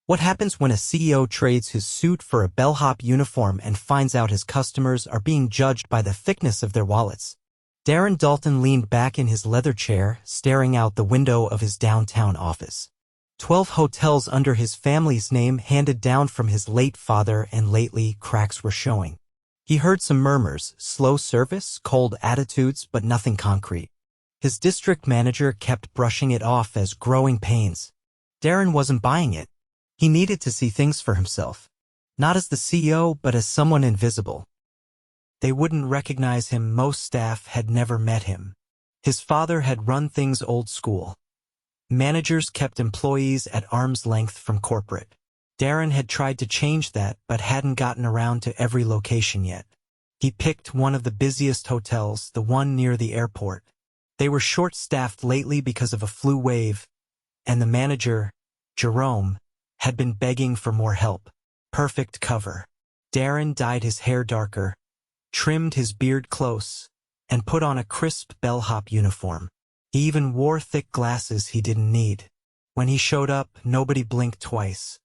What happens when a CEO trades his suit for a Bellhop uniform and finds out his customers are being judged by the thickness of their wallets? Darren Dalton leaned back in his leather chair, staring out the window of his downtown office. 12 hotels under his family's name handed down from his late father, and lately cracks were showing. He heard some murmurs, slow service, cold attitudes, but nothing concrete. His district manager kept brushing it off as growing pains. Darren wasn't buying it. He needed to see things for himself. Not as the CEO, but as someone invisible. They wouldn't recognize him. Most staff had never met him. His father had run things old school. Managers kept employees at arm's length from corporate. Darren had tried to change that, but hadn't gotten around to every location yet. He picked one of the busiest hotels, the one near the airport. They were short-staffed lately because of a flu wave, and the manager, Jerome, had been begging for more help. Perfect cover. Darren dyed his hair darker, trimmed his beard close, and put on a crisp Bellhop uniform. He even wore thick glasses he didn't need. When he showed up, nobody blinked twice.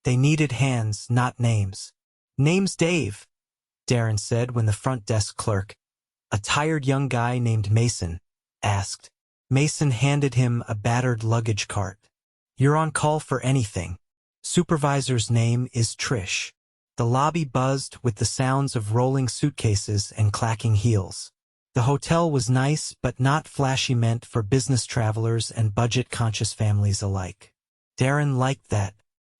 They needed hands, not names. "Name's Dave," Darren said when the front desk clerk, a tired young guy named Mason, asked. Mason handed him a battered luggage cart. "You're on call for anything." Supervisor's name is Trish. The lobby buzzed with the sounds of rolling suitcases and clacking heels. The hotel was nice, but not flashy, meant for business travelers and budget-conscious families alike. Darren liked that.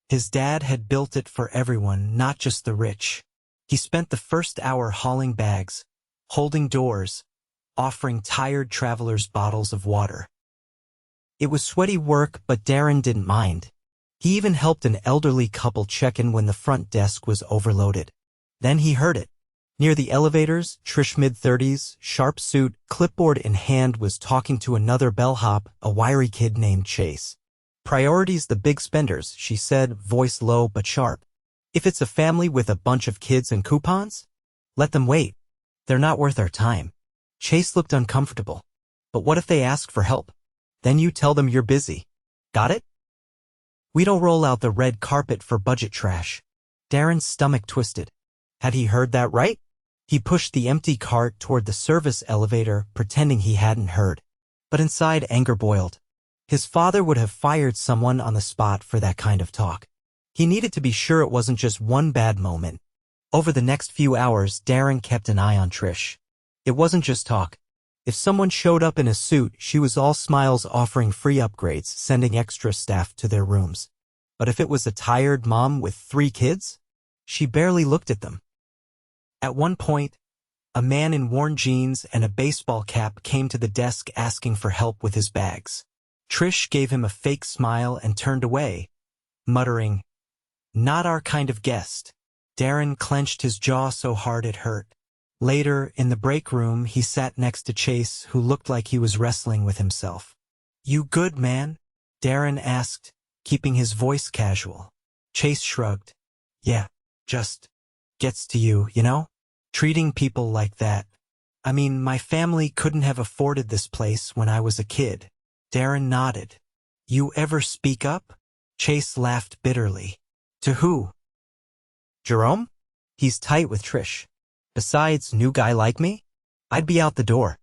His dad had built it for everyone, not just the rich. He spent the first hour hauling bags, holding doors, offering tired travelers bottles of water. It was sweaty work, but Darren didn't mind. He even helped an elderly couple check in when the front desk was overloaded. Then he heard it. Near the elevators, Trish, mid-30s, sharp suit, clipboard in hand, was talking to another bellhop, a wiry kid named Chase. "Priorities the big spenders," she said, voice low but sharp. "If it's a family with a bunch of kids and coupons, let them wait. They're not worth our time." Chase looked uncomfortable. "But what if they ask for help? Then you tell them you're busy. Got it? We don't roll out the red carpet for budget trash." Darren's stomach twisted. Had he heard that right? He pushed the empty cart toward the service elevator, pretending he hadn't heard. But inside, anger boiled. His father would have fired someone on the spot for that kind of talk. He needed to be sure it wasn't just one bad moment. Over the next few hours, Darren kept an eye on Trish. It wasn't just talk. If someone showed up in a suit, she was all smiles, offering free upgrades, sending extra staff to their rooms. But if it was a tired mom with 3 kids, she barely looked at them. At one point, a man in worn jeans and a baseball cap came to the desk asking for help with his bags. Trish gave him a fake smile and turned away, muttering, "Not our kind of guest." Darren clenched his jaw so hard it hurt. Later, in the break room, he sat next to Chase, who looked like he was wrestling with himself. "You good, man?" Darren asked, keeping his voice casual. Chase shrugged. "Yeah, just gets to you, you know? Treating people like that. I mean, my family couldn't have afforded this place when I was a kid." Darren nodded. "You ever speak up?" Chase laughed bitterly. "To who?" "Jerome? He's tight with Trish. Besides, new guy like me? I'd be out the door."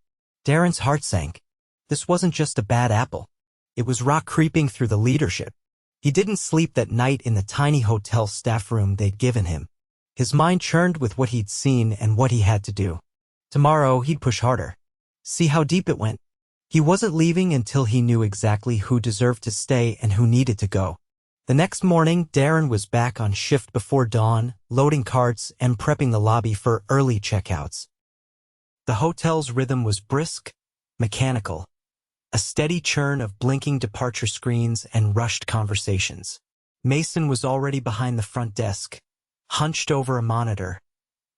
Darren's heart sank. This wasn't just a bad apple. It was rock creeping through the leadership. He didn't sleep that night in the tiny hotel staff room they'd given him. His mind churned with what he'd seen and what he had to do. Tomorrow, he'd push harder. See how deep it went. He wasn't leaving until he knew exactly who deserved to stay and who needed to go. The next morning, Darren was back on shift before dawn, loading carts and prepping the lobby for early checkouts. The hotel's rhythm was brisk, mechanical, a steady churn of blinking departure screens and rushed conversations. Mason was already behind the front desk, hunched over a monitor,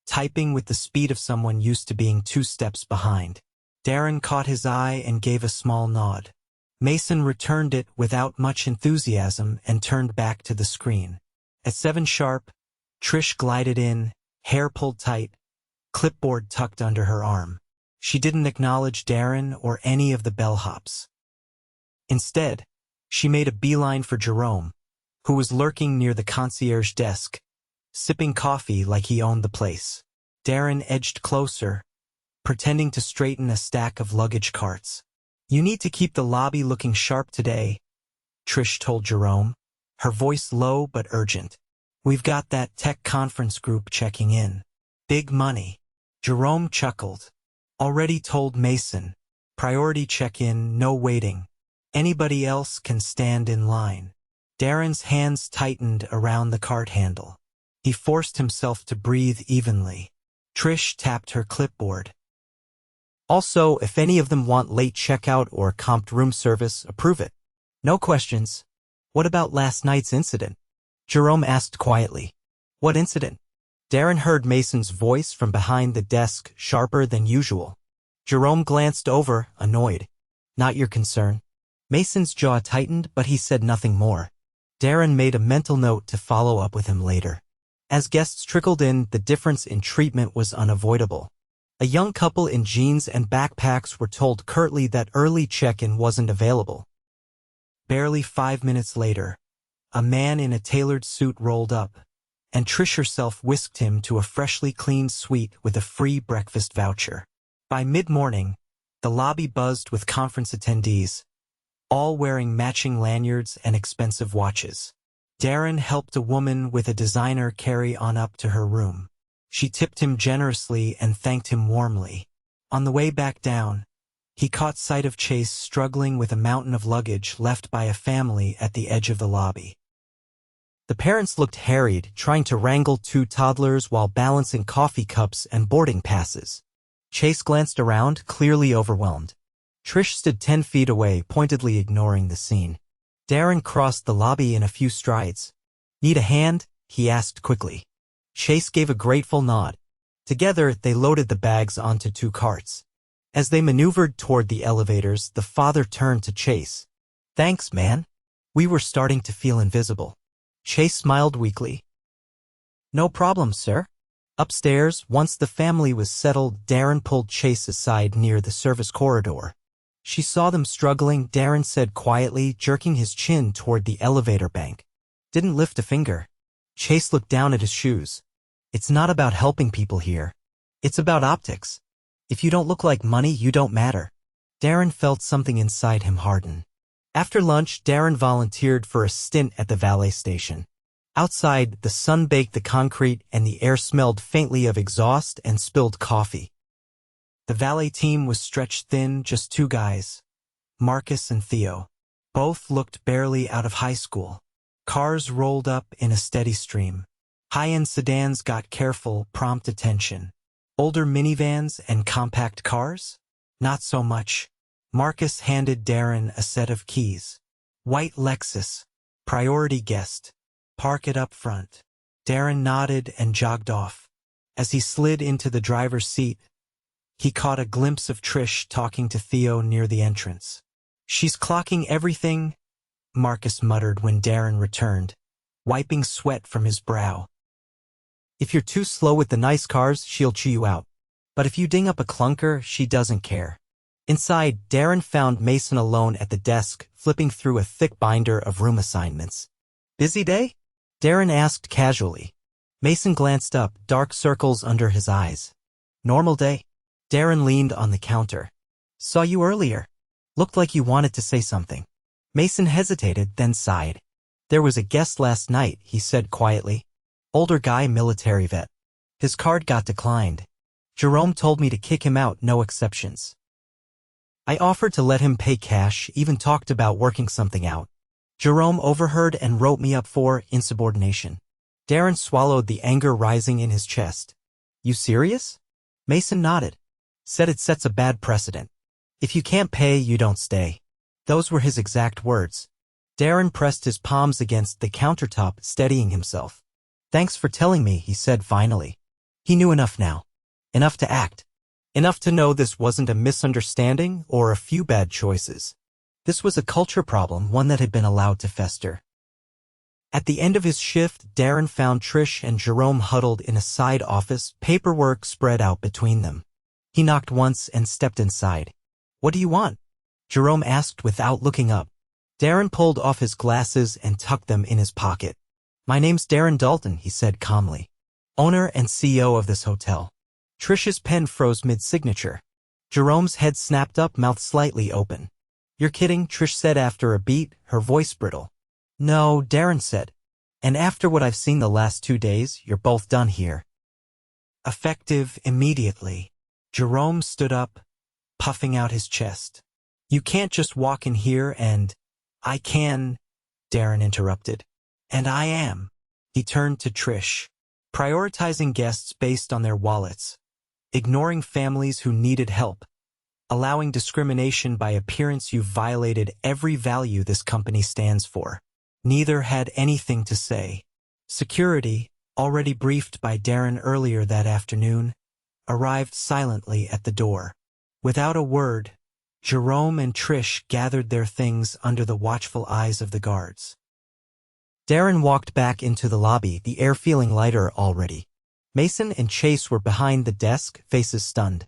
typing with the speed of someone used to being 2 steps behind. Darren caught his eye and gave a small nod. Mason returned it without much enthusiasm and turned back to the screen. At 7 sharp, Trish glided in, hair pulled tight, clipboard tucked under her arm. She didn't acknowledge Darren or any of the bellhops. Instead, she made a beeline for Jerome, who was lurking near the concierge desk, sipping coffee like he owned the place. Darren edged closer, pretending to straighten a stack of luggage carts. "You need to keep the lobby looking sharp today," Trish told Jerome, her voice low but urgent. "We've got that tech conference group checking in. Big money." Jerome chuckled. "Already told Mason. Priority check-in, no waiting. Anybody else can stand in line." Darren's hands tightened around the cart handle. He forced himself to breathe evenly. Trish tapped her clipboard. "Also, if any of them want late checkout or comped room service, approve it. No questions." "What about last night's incident?" Jerome asked quietly. "What incident?" Darren heard Mason's voice from behind the desk, sharper than usual. Jerome glanced over, annoyed. "Not your concern." Mason's jaw tightened, but he said nothing more. Darren made a mental note to follow up with him later. As guests trickled in, the difference in treatment was unavoidable. A young couple in jeans and backpacks were told curtly that early check-in wasn't available. Barely 5 minutes later, a man in a tailored suit rolled up, and Trish herself whisked him to a freshly cleaned suite with a free breakfast voucher. By mid-morning, the lobby buzzed with conference attendees, all wearing matching lanyards and expensive watches. Darren helped a woman with a designer carry on up to her room. She tipped him generously and thanked him warmly. On the way back down, he caught sight of Chase struggling with a mountain of luggage left by a family at the edge of the lobby. The parents looked harried, trying to wrangle 2 toddlers while balancing coffee cups and boarding passes. Chase glanced around, clearly overwhelmed. Trish stood 10 feet away, pointedly ignoring the scene. Darren crossed the lobby in a few strides. "Need a hand?" he asked quickly. Chase gave a grateful nod. Together, they loaded the bags onto 2 carts. As they maneuvered toward the elevators, the father turned to Chase. "Thanks, man. We were starting to feel invisible." Chase smiled weakly. "No problem, sir." Upstairs, once the family was settled, Darren pulled Chase aside near the service corridor. She saw them struggling, Darren said quietly, jerking his chin toward the elevator bank. Didn't lift a finger. Chase looked down at his shoes. "It's not about helping people here. It's about optics. If you don't look like money, you don't matter." Darren felt something inside him harden. After lunch, Darren volunteered for a stint at the valet station. Outside, the sun baked the concrete and the air smelled faintly of exhaust and spilled coffee. The valet team was stretched thin, just 2 guys, Marcus and Theo. Both looked barely out of high school. Cars rolled up in a steady stream. High-end sedans got careful, prompt attention. Older minivans and compact cars? Not so much. Marcus handed Darren a set of keys. "White Lexus. Priority guest. Park it up front." Darren nodded and jogged off. As he slid into the driver's seat, he caught a glimpse of Trish talking to Theo near the entrance. "She's clocking everything," Marcus muttered when Darren returned, wiping sweat from his brow. "If you're too slow with the nice cars, she'll chew you out. But if you ding up a clunker, she doesn't care." Inside, Darren found Mason alone at the desk, flipping through a thick binder of room assignments. "Busy day?" Darren asked casually. Mason glanced up, dark circles under his eyes. "Normal day." Darren leaned on the counter. "Saw you earlier. Looked like you wanted to say something." Mason hesitated, then sighed. "There was a guest last night," he said quietly. "Older guy, military vet. His card got declined. Jerome told me to kick him out, no exceptions. I offered to let him pay cash, even talked about working something out. Jerome overheard and wrote me up for insubordination." Darren swallowed, the anger rising in his chest. "You serious?" Mason nodded. "Said it sets a bad precedent. If you can't pay, you don't stay." Those were his exact words. Darren pressed his palms against the countertop, steadying himself. "Thanks for telling me," he said finally. He knew enough now. Enough to act. Enough to know this wasn't a misunderstanding or a few bad choices. This was a culture problem, one that had been allowed to fester. At the end of his shift, Darren found Trish and Jerome huddled in a side office, paperwork spread out between them. He knocked once and stepped inside. "What do you want?" Jerome asked without looking up. Darren pulled off his glasses and tucked them in his pocket. "My name's Darren Dalton," he said calmly. "Owner and CEO of this hotel." Trish's pen froze mid-signature. Jerome's head snapped up, mouth slightly open. "You're kidding," Trish said after a beat, her voice brittle. "No," Darren said. "And after what I've seen the last 2 days, you're both done here." Effective immediately. Jerome stood up, puffing out his chest. "You can't just walk in here and—" "I can," Darren interrupted. "And I am." He turned to Trish. "Prioritizing guests based on their wallets. Ignoring families who needed help. Allowing discrimination by appearance. You've violated every value this company stands for." Neither had anything to say. Security, already briefed by Darren earlier that afternoon, arrived silently at the door. Without a word, Jerome and Trish gathered their things under the watchful eyes of the guards. Darren walked back into the lobby, the air feeling lighter already. Mason and Chase were behind the desk, faces stunned.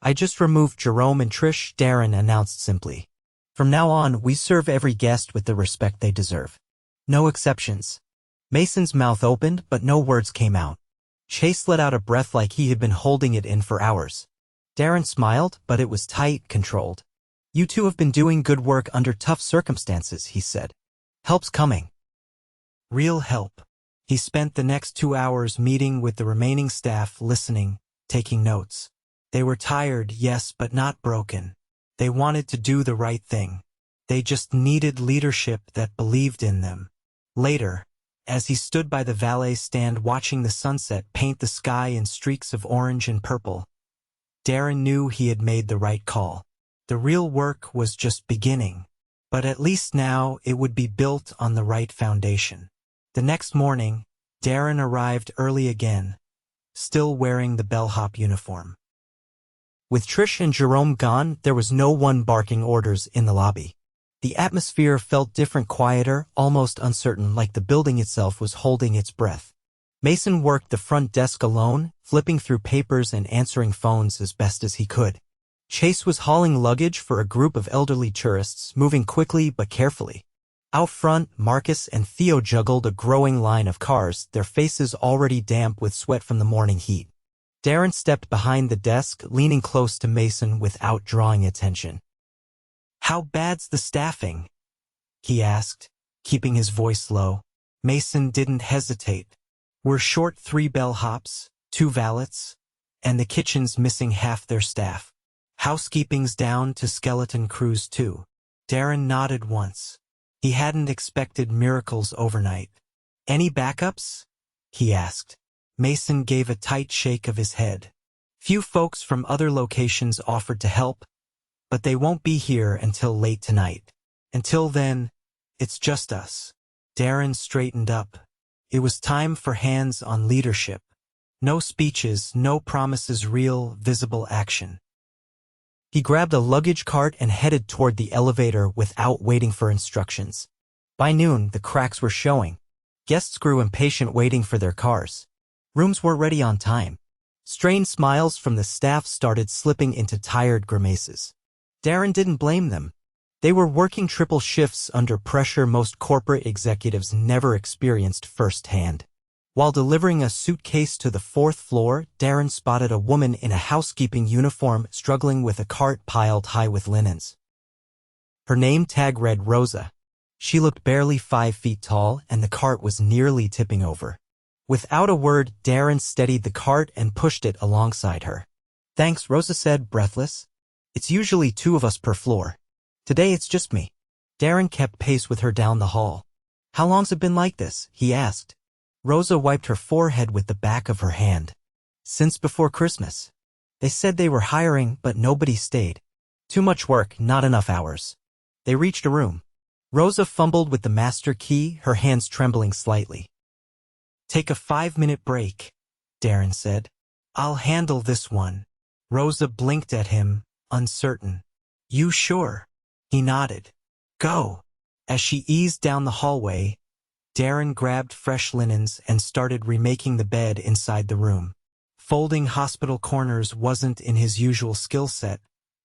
"I just removed Jerome and Trish," Darren announced simply. "From now on, we serve every guest with the respect they deserve. No exceptions." Mason's mouth opened, but no words came out. Chase let out a breath like he had been holding it in for hours. Darren smiled, but it was tight, controlled. "You two have been doing good work under tough circumstances," he said. "Help's coming. Real help." He spent the next 2 hours meeting with the remaining staff, listening, taking notes. They were tired, yes, but not broken. They wanted to do the right thing. They just needed leadership that believed in them. Later, as he stood by the valet stand watching the sunset paint the sky in streaks of orange and purple, Darren knew he had made the right call. The real work was just beginning, but at least now it would be built on the right foundation. The next morning, Darren arrived early again, still wearing the Bellhop uniform. With Trish and Jerome gone, there was no one barking orders in the lobby. The atmosphere felt different, quieter, almost uncertain, like the building itself was holding its breath. Mason worked the front desk alone, flipping through papers and answering phones as best as he could. Chase was hauling luggage for a group of elderly tourists, moving quickly but carefully. Out front, Marcus and Theo juggled a growing line of cars, their faces already damp with sweat from the morning heat. Darren stepped behind the desk, leaning close to Mason without drawing attention. "How bad's the staffing?" he asked, keeping his voice low. Mason didn't hesitate. "We're short 3 bellhops, 2 valets, and the kitchen's missing half their staff. Housekeeping's down to skeleton crews too." Darren nodded once. He hadn't expected miracles overnight. "Any backups?" he asked. Mason gave a tight shake of his head. "Few folks from other locations offered to help, but they won't be here until late tonight. Until then, it's just us." Darren straightened up. It was time for hands-on leadership. No speeches, no promises, real, visible action. He grabbed a luggage cart and headed toward the elevator without waiting for instructions. By noon, the cracks were showing. Guests grew impatient waiting for their cars. Rooms weren't ready on time. Strained smiles from the staff started slipping into tired grimaces. Darren didn't blame them. They were working triple shifts under pressure most corporate executives never experienced firsthand. While delivering a suitcase to the 4th floor, Darren spotted a woman in a housekeeping uniform struggling with a cart piled high with linens. Her name tag read Rosa. She looked barely 5 feet tall, and the cart was nearly tipping over. Without a word, Darren steadied the cart and pushed it alongside her. "Thanks," Rosa said, breathless. "It's usually 2 of us per floor. Today it's just me." Darren kept pace with her down the hall. "How long's it been like this?" he asked. Rosa wiped her forehead with the back of her hand. "Since before Christmas. They said they were hiring, but nobody stayed. Too much work, not enough hours." They reached a room. Rosa fumbled with the master key, her hands trembling slightly. "Take a 5-minute break," Darren said. "I'll handle this one." Rosa blinked at him, uncertain. "You sure?" He nodded. "Go." As she eased down the hallway, Darren grabbed fresh linens and started remaking the bed inside the room. Folding hospital corners wasn't in his usual skill set,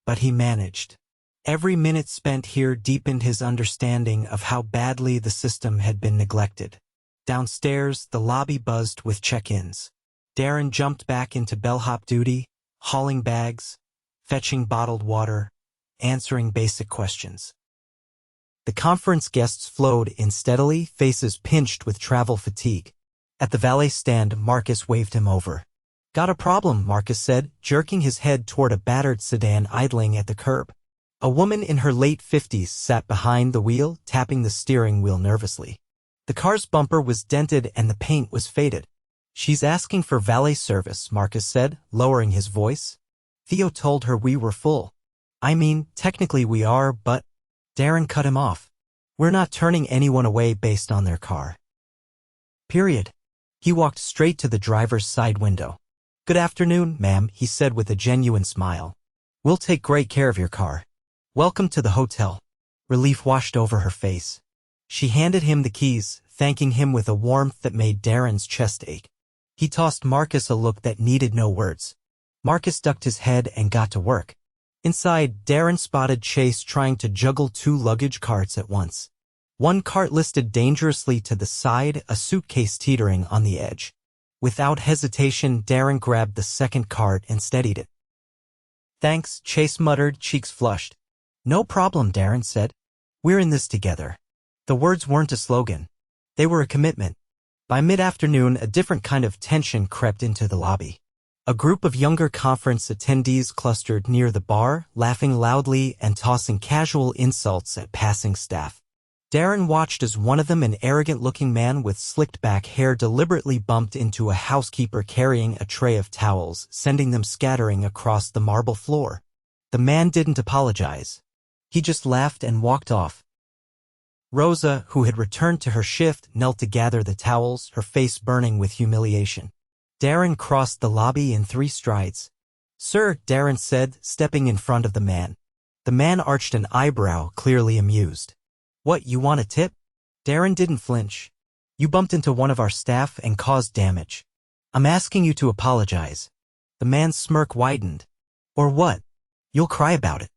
but he managed. Every minute spent here deepened his understanding of how badly the system had been neglected. Downstairs, the lobby buzzed with check-ins. Darren jumped back into bellhop duty, hauling bags, fetching bottled water, answering basic questions. The conference guests flowed in steadily, faces pinched with travel fatigue. At the valet stand, Marcus waved him over. "Got a problem," Marcus said, jerking his head toward a battered sedan idling at the curb. A woman in her late 50s sat behind the wheel, tapping the steering wheel nervously. The car's bumper was dented and the paint was faded. "She's asking for valet service," Marcus said, lowering his voice. "Theo told her we were full." "I mean, technically we are, but—" Darren cut him off. "We're not turning anyone away based on their car. Period." He walked straight to the driver's side window. "Good afternoon, ma'am," he said with a genuine smile. "We'll take great care of your car. Welcome to the hotel." Relief washed over her face. She handed him the keys, thanking him with a warmth that made Darren's chest ache. He tossed Marcus a look that needed no words. Marcus ducked his head and got to work. Inside, Darren spotted Chase trying to juggle 2 luggage carts at once. One cart listed dangerously to the side, a suitcase teetering on the edge. Without hesitation, Darren grabbed the second cart and steadied it. "Thanks," Chase muttered, cheeks flushed. "No problem," Darren said. "We're in this together." The words weren't a slogan. They were a commitment. By mid-afternoon, a different kind of tension crept into the lobby. A group of younger conference attendees clustered near the bar, laughing loudly and tossing casual insults at passing staff. Darren watched as one of them, an arrogant-looking man with slicked-back hair, deliberately bumped into a housekeeper carrying a tray of towels, sending them scattering across the marble floor. The man didn't apologize. He just laughed and walked off. Rosa, who had returned to her shift, knelt to gather the towels, her face burning with humiliation. Darren crossed the lobby in 3 strides. "Sir," Darren said, stepping in front of the man. The man arched an eyebrow, clearly amused. "What, you want a tip?" Darren didn't flinch. "You bumped into one of our staff and caused damage. I'm asking you to apologize." The man's smirk widened. "Or what? You'll cry about it."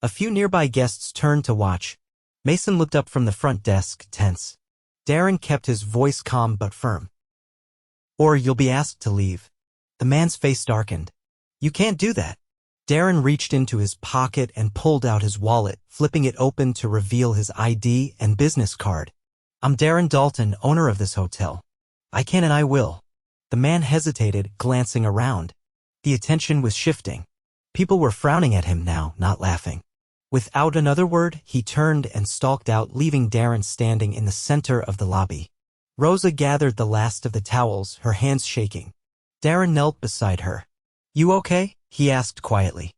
A few nearby guests turned to watch. Mason looked up from the front desk, tense. Darren kept his voice calm but firm. "Or you'll be asked to leave." The man's face darkened. "You can't do that." Darren reached into his pocket and pulled out his wallet, flipping it open to reveal his ID and business card. "I'm Darren Dalton, owner of this hotel. I can and I will." The man hesitated, glancing around. The attention was shifting. People were frowning at him now, not laughing. Without another word, he turned and stalked out, leaving Darren standing in the center of the lobby. Rosa gathered the last of the towels, her hands shaking. Darren knelt beside her. "You okay?" he asked quietly.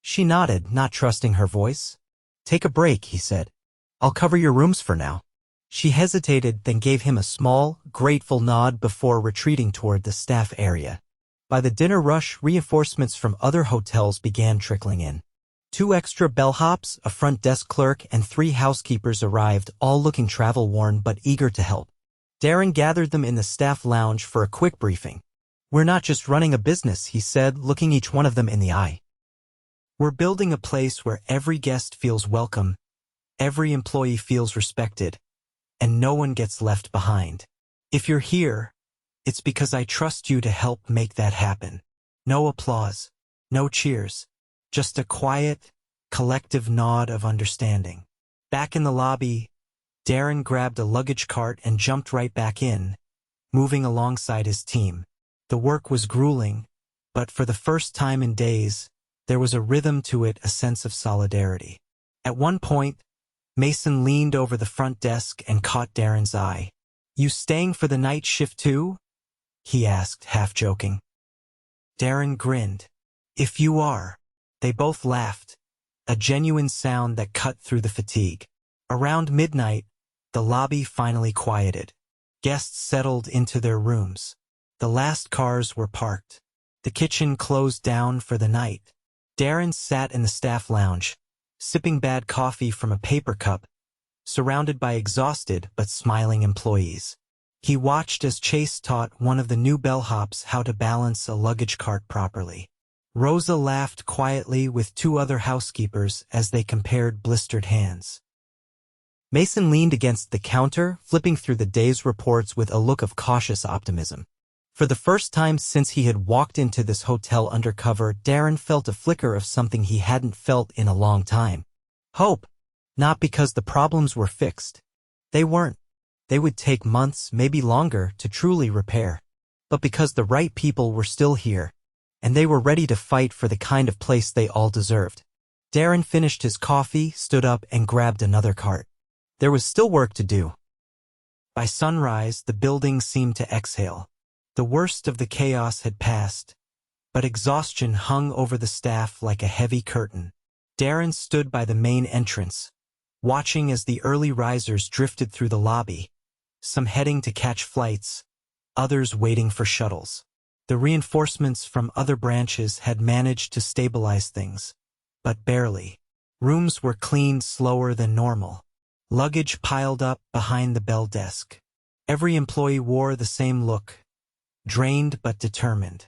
She nodded, not trusting her voice. "Take a break," he said. "I'll cover your rooms for now." She hesitated, then gave him a small, grateful nod before retreating toward the staff area. By the dinner rush, reinforcements from other hotels began trickling in. 2 extra bellhops, a front desk clerk, and 3 housekeepers arrived, all looking travel-worn but eager to help. Darren gathered them in the staff lounge for a quick briefing. "We're not just running a business," he said, looking each one of them in the eye. "We're building a place where every guest feels welcome, every employee feels respected, and no one gets left behind. If you're here, it's because I trust you to help make that happen." No applause, no cheers. Just a quiet, collective nod of understanding. Back in the lobby, Darren grabbed a luggage cart and jumped right back in, moving alongside his team. The work was grueling, but for the first time in days, there was a rhythm to it, a sense of solidarity. At one point, Mason leaned over the front desk and caught Darren's eye. "You staying for the night shift too?" he asked, half joking. Darren grinned. "If you are." They both laughed, a genuine sound that cut through the fatigue. Around midnight, the lobby finally quieted. Guests settled into their rooms. The last cars were parked. The kitchen closed down for the night. Darren sat in the staff lounge, sipping bad coffee from a paper cup, surrounded by exhausted but smiling employees. He watched as Chase taught one of the new bellhops how to balance a luggage cart properly. Rosa laughed quietly with two other housekeepers as they compared blistered hands. Mason leaned against the counter, flipping through the day's reports with a look of cautious optimism. For the first time since he had walked into this hotel undercover, Darren felt a flicker of something he hadn't felt in a long time. Hope. Not because the problems were fixed. They weren't. They would take months, maybe longer, to truly repair. But because the right people were still here, and they were ready to fight for the kind of place they all deserved. Darren finished his coffee, stood up, and grabbed another cart. There was still work to do. By sunrise, the building seemed to exhale. The worst of the chaos had passed, but exhaustion hung over the staff like a heavy curtain. Darren stood by the main entrance, watching as the early risers drifted through the lobby, some heading to catch flights, others waiting for shuttles. The reinforcements from other branches had managed to stabilize things, but barely. Rooms were cleaned slower than normal. Luggage piled up behind the bell desk. Every employee wore the same look, drained but determined.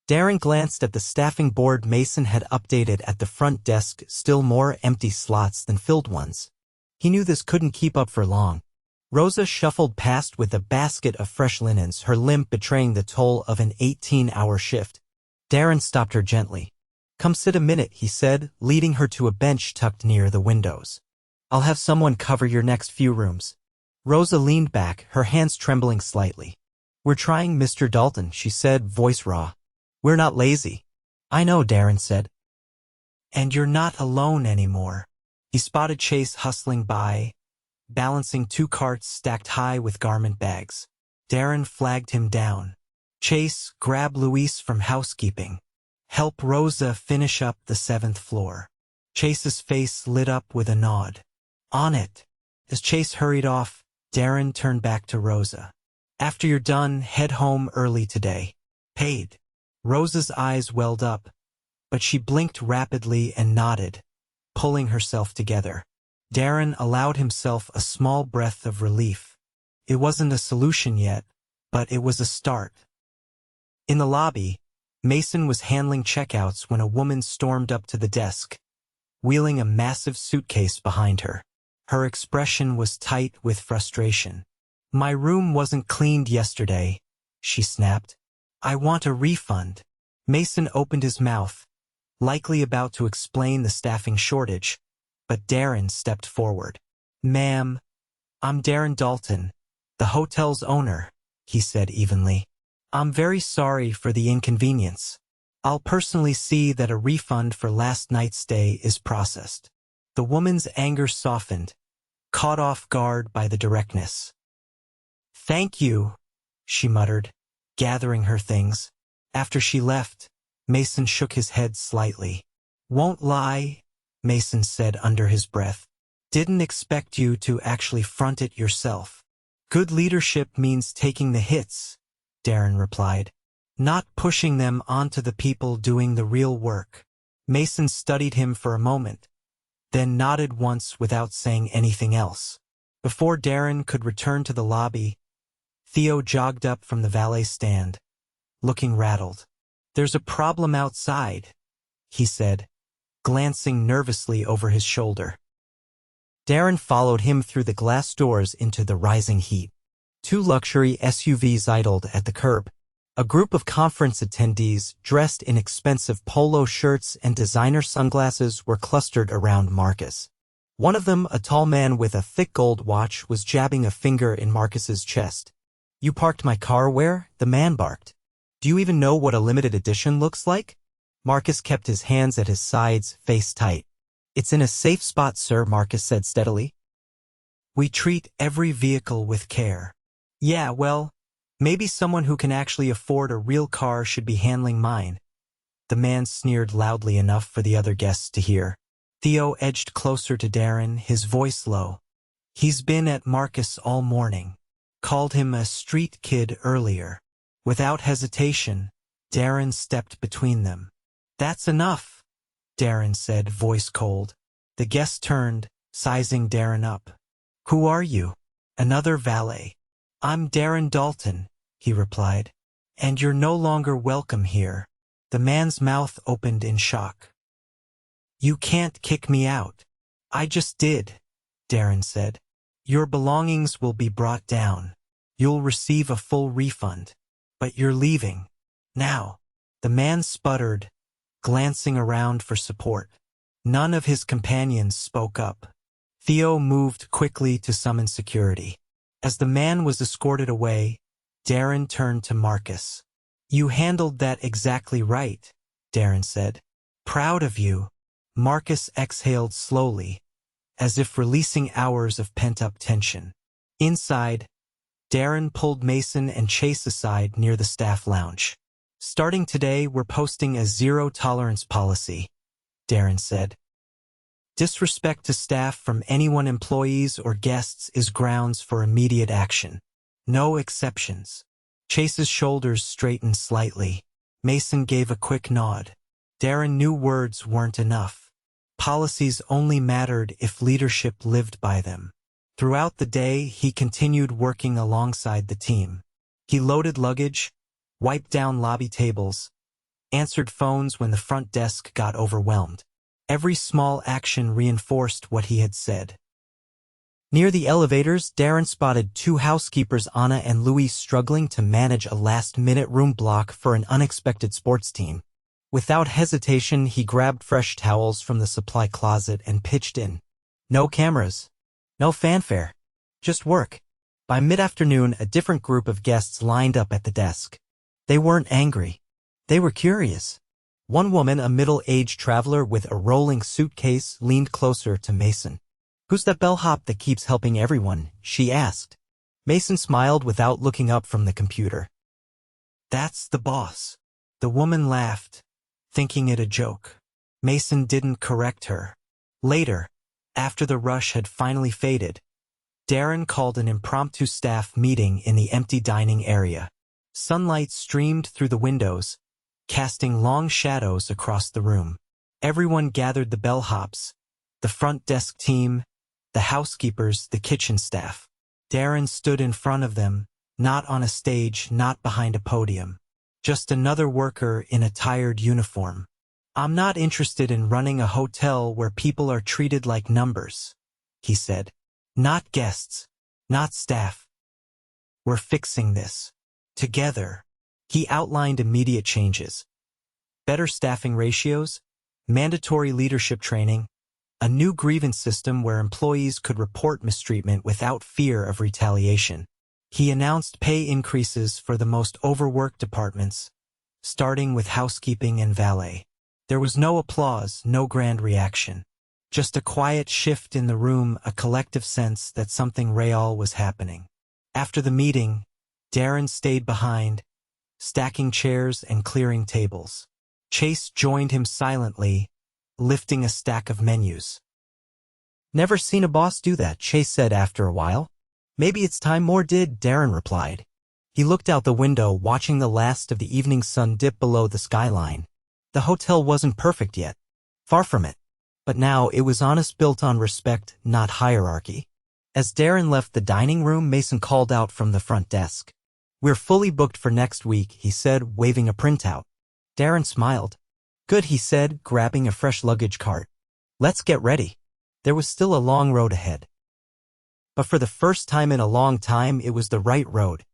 Darren glanced at the staffing board Mason had updated at the front desk, still more empty slots than filled ones. He knew this couldn't keep up for long. Rosa shuffled past with a basket of fresh linens, her limp betraying the toll of an 18-hour shift. Darren stopped her gently. "Come sit a minute," he said, leading her to a bench tucked near the windows. "I'll have someone cover your next few rooms." Rosa leaned back, her hands trembling slightly. "We're trying, Mr. Dalton," she said, voice raw. "We're not lazy." "I know," Darren said. "And you're not alone anymore." He spotted Chase hustling by, balancing two carts stacked high with garment bags. Darren flagged him down. "Chase, grab Luis from housekeeping. Help Rosa finish up the 7th floor." Chase's face lit up with a nod. "On it." As Chase hurried off, Darren turned back to Rosa. "After you're done, head home early today. Paid." Rosa's eyes welled up, but she blinked rapidly and nodded, pulling herself together. Darren allowed himself a small breath of relief. It wasn't a solution yet, but it was a start. In the lobby, Mason was handling checkouts when a woman stormed up to the desk, wheeling a massive suitcase behind her. Her expression was tight with frustration. "My room wasn't cleaned yesterday," she snapped. "I want a refund." Mason opened his mouth, likely about to explain the staffing shortage, but Darren stepped forward. "Ma'am, I'm Darren Dalton, the hotel's owner," he said evenly. "I'm very sorry for the inconvenience. I'll personally see that a refund for last night's stay is processed." The woman's anger softened, caught off guard by the directness. "Thank you," she muttered, gathering her things. After she left, Mason shook his head slightly. "Won't lie," Mason said under his breath. "Didn't expect you to actually front it yourself." "Good leadership means taking the hits," Darren replied, "not pushing them onto the people doing the real work." Mason studied him for a moment, then nodded once without saying anything else. Before Darren could return to the lobby, Theo jogged up from the valet stand, looking rattled. "There's a problem outside," he said, glancing nervously over his shoulder. Darren followed him through the glass doors into the rising heat. Two luxury SUVs idled at the curb. A group of conference attendees dressed in expensive polo shirts and designer sunglasses were clustered around Marcus. One of them, a tall man with a thick gold watch, was jabbing a finger in Marcus's chest. "You parked my car where?" the man barked. "Do you even know what a limited edition looks like?" Marcus kept his hands at his sides, face tight. "It's in a safe spot, sir," Marcus said steadily. "We treat every vehicle with care." "Yeah, well, maybe someone who can actually afford a real car should be handling mine." The man sneered loudly enough for the other guests to hear. Theo edged closer to Darren, his voice low. "He's been at Marcus all morning. Called him a street kid earlier." Without hesitation, Darren stepped between them. "That's enough," Darren said, voice cold. The guest turned, sizing Darren up. "Who are you?" "Another valet." "I'm Darren Dalton," he replied. "And you're no longer welcome here." The man's mouth opened in shock. "You can't kick me out." "I just did," Darren said. "Your belongings will be brought down. You'll receive a full refund. But you're leaving. Now." The man sputtered, glancing around for support. None of his companions spoke up. Theo moved quickly to summon security. As the man was escorted away, Darren turned to Marcus. "You handled that exactly right," Darren said. "Proud of you." Marcus exhaled slowly, as if releasing hours of pent-up tension. Inside, Darren pulled Mason and Chase aside near the staff lounge. "Starting today, we're posting a zero-tolerance policy," Darren said. "Disrespect to staff from anyone, employees or guests, is grounds for immediate action. No exceptions." Chase's shoulders straightened slightly. Mason gave a quick nod. Darren knew words weren't enough. Policies only mattered if leadership lived by them. Throughout the day, he continued working alongside the team. He loaded luggage, wiped down lobby tables, answered phones when the front desk got overwhelmed. Every small action reinforced what he had said. Near the elevators, Darren spotted two housekeepers, Anna and Louise, struggling to manage a last-minute room block for an unexpected sports team. Without hesitation, he grabbed fresh towels from the supply closet and pitched in. No cameras. No fanfare. Just work. By mid-afternoon, a different group of guests lined up at the desk. They weren't angry. They were curious. One woman, a middle-aged traveler with a rolling suitcase, leaned closer to Mason. "Who's that bellhop that keeps helping everyone?" she asked. Mason smiled without looking up from the computer. "That's the boss." The woman laughed, thinking it a joke. Mason didn't correct her. Later, after the rush had finally faded, Darren called an impromptu staff meeting in the empty dining area. Sunlight streamed through the windows, casting long shadows across the room. Everyone gathered: the bellhops, the front desk team, the housekeepers, the kitchen staff. Darren stood in front of them, not on a stage, not behind a podium. Just another worker in a tired uniform. "I'm not interested in running a hotel where people are treated like numbers," he said. "Not guests, not staff. We're fixing this. Together." He outlined immediate changes. Better staffing ratios, mandatory leadership training, a new grievance system where employees could report mistreatment without fear of retaliation. He announced pay increases for the most overworked departments, starting with housekeeping and valet. There was no applause, no grand reaction. Just a quiet shift in the room, a collective sense that something real was happening. After the meeting, Darren stayed behind, stacking chairs and clearing tables. Chase joined him silently, lifting a stack of menus. "Never seen a boss do that," Chase said after a while. "Maybe it's time more did," Darren replied. He looked out the window, watching the last of the evening sun dip below the skyline. The hotel wasn't perfect yet. Far from it. But now it was honest, built on respect, not hierarchy. As Darren left the dining room, Mason called out from the front desk. "We're fully booked for next week," he said, waving a printout. Darren smiled. "Good," he said, grabbing a fresh luggage cart. "Let's get ready." There was still a long road ahead. But for the first time in a long time, it was the right road.